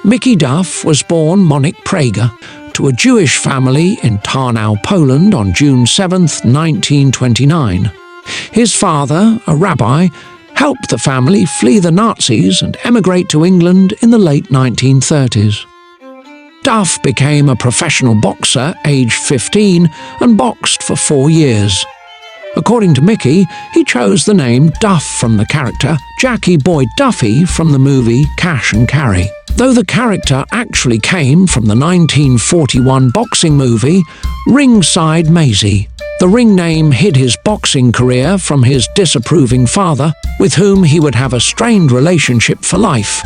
Mickey Duff was born Monique Prager to a Jewish family in Tarnow, Poland on June 7, 1929. His father, a rabbi, helped the family flee the Nazis and emigrate to England in the late 1930s. Duff became a professional boxer aged 15 and boxed for 4 years. According to Mickey, he chose the name Duff from the character Jackie Boyd Duffy from the movie Cash and Carry, though the character actually came from the 1941 boxing movie Ringside Maisie. The ring name hid his boxing career from his disapproving father, with whom he would have a strained relationship for life.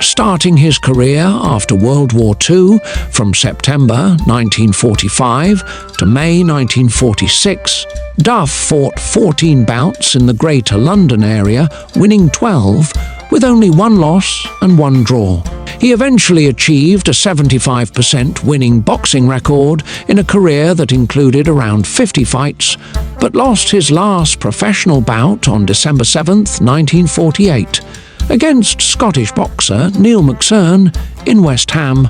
Starting his career after World War II from September 1945 to May 1946, Duff fought 14 bouts in the Greater London area, winning 12, with only 1 loss and 1 draw. He eventually achieved a 75% winning boxing record in a career that included around 50 fights, but lost his last professional bout on December 7, 1948, against Scottish boxer Neil McSern in West Ham.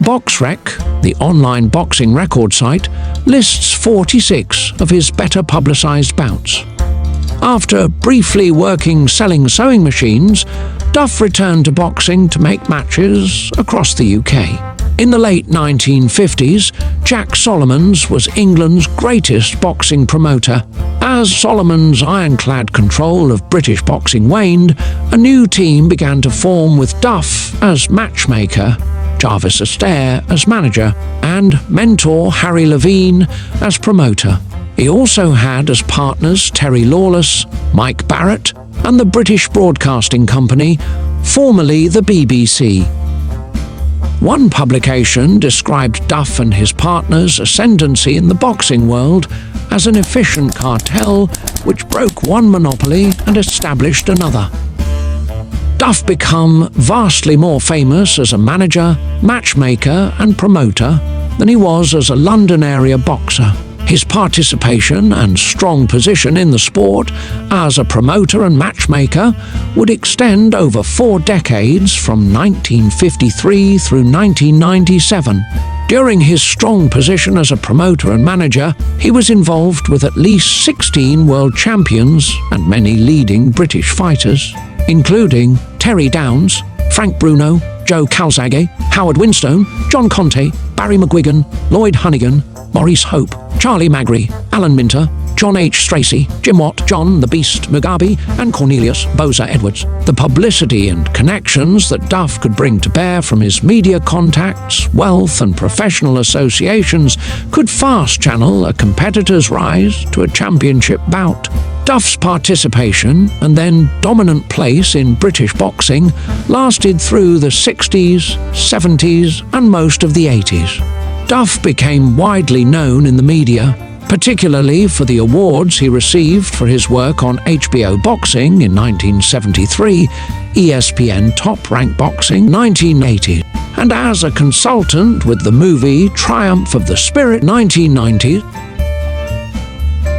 BoxRec, the online boxing record site, lists 46 of his better publicised bouts. After briefly working selling sewing machines, Duff returned to boxing to make matches across the UK. In the late 1950s, Jack Solomons was England's greatest boxing promoter. As Solomons' ironclad control of British boxing waned, a new team began to form with Duff as matchmaker, Jarvis Astaire as manager, and mentor Harry Levine as promoter. He also had as partners Terry Lawless, Mike Barrett, and the British Broadcasting Company, formerly the BBC. One publication described Duff and his partners' ascendancy in the boxing world as an efficient cartel which broke one monopoly and established another. Duff became vastly more famous as a manager, matchmaker and promoter than he was as a London area boxer. His participation and strong position in the sport as a promoter and matchmaker would extend over 4 decades from 1953 through 1997. During his strong position as a promoter and manager, he was involved with at least 16 world champions and many leading British fighters, including Terry Downs, Frank Bruno, Joe Calzaghe, Howard Winstone, John Conte, Barry McGuigan, Lloyd Honeyghan, Maurice Hope, Charlie Magri, Alan Minter, John H. Stracey, Jim Watt, John the Beast Mugabe, and Cornelius Boza Edwards. The publicity and connections that Duff could bring to bear from his media contacts, wealth, and professional associations could fast channel a competitor's rise to a championship bout. Duff's participation and then dominant place in British boxing lasted through the 60s, 70s, and most of the 80s. Duff became widely known in the media, particularly for the awards he received for his work on HBO Boxing in 1973, ESPN Top Rank Boxing 1980, and as a consultant with the movie Triumph of the Spirit 1990.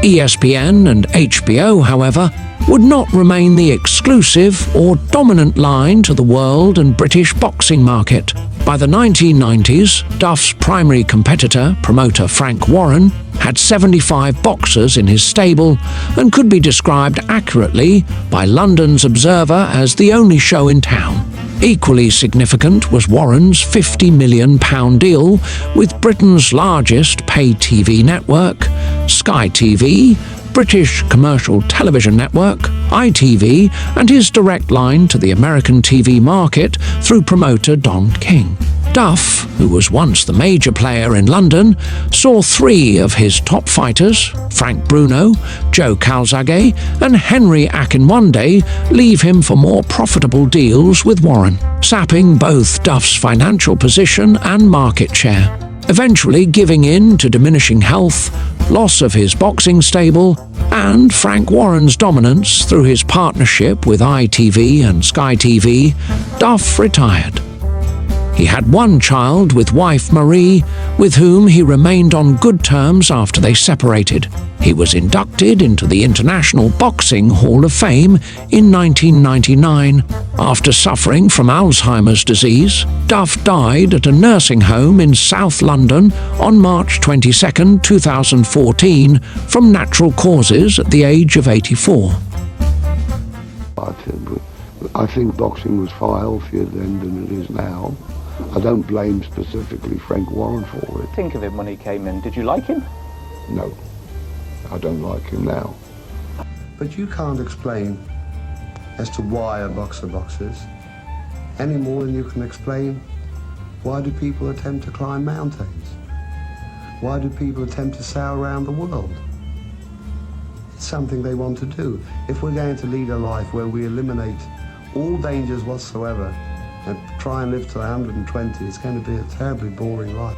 ESPN and HBO, however, would not remain the exclusive or dominant line to the world and British boxing market. By the 1990s, Duff's primary competitor, promoter Frank Warren, had 75 boxers in his stable and could be described accurately by London's Observer as the only show in town. Equally significant was Warren's £50 million deal with Britain's largest paid TV network, Sky TV, British Commercial Television Network, ITV, and his direct line to the American TV market through promoter Don King. Duff, who was once the major player in London, saw 3 of his top fighters, Frank Bruno, Joe Calzaghe, and Henry Akinwande, leave him for more profitable deals with Warren, sapping both Duff's financial position and market share, eventually giving in to diminishing health, loss of his boxing stable, and Frank Warren's dominance through his partnership with ITV and Sky TV. Duff retired. He had one child with wife Marie, with whom he remained on good terms after they separated. He was inducted into the International Boxing Hall of Fame in 1999. After suffering from Alzheimer's disease, Duff died at a nursing home in South London on March 22, 2014, from natural causes at the age of 84. I think boxing was far healthier then than it is now. I don't blame specifically Frank Warren for it. Think of him when he came in. Did you like him? No, I don't like him now. But you can't explain as to why a boxer boxes any more than you can explain why do people attempt to climb mountains? Why do people attempt to sail around the world? It's something they want to do. If we're going to lead a life where we eliminate all dangers whatsoever and try and live to 120, it's going to be a terribly boring life.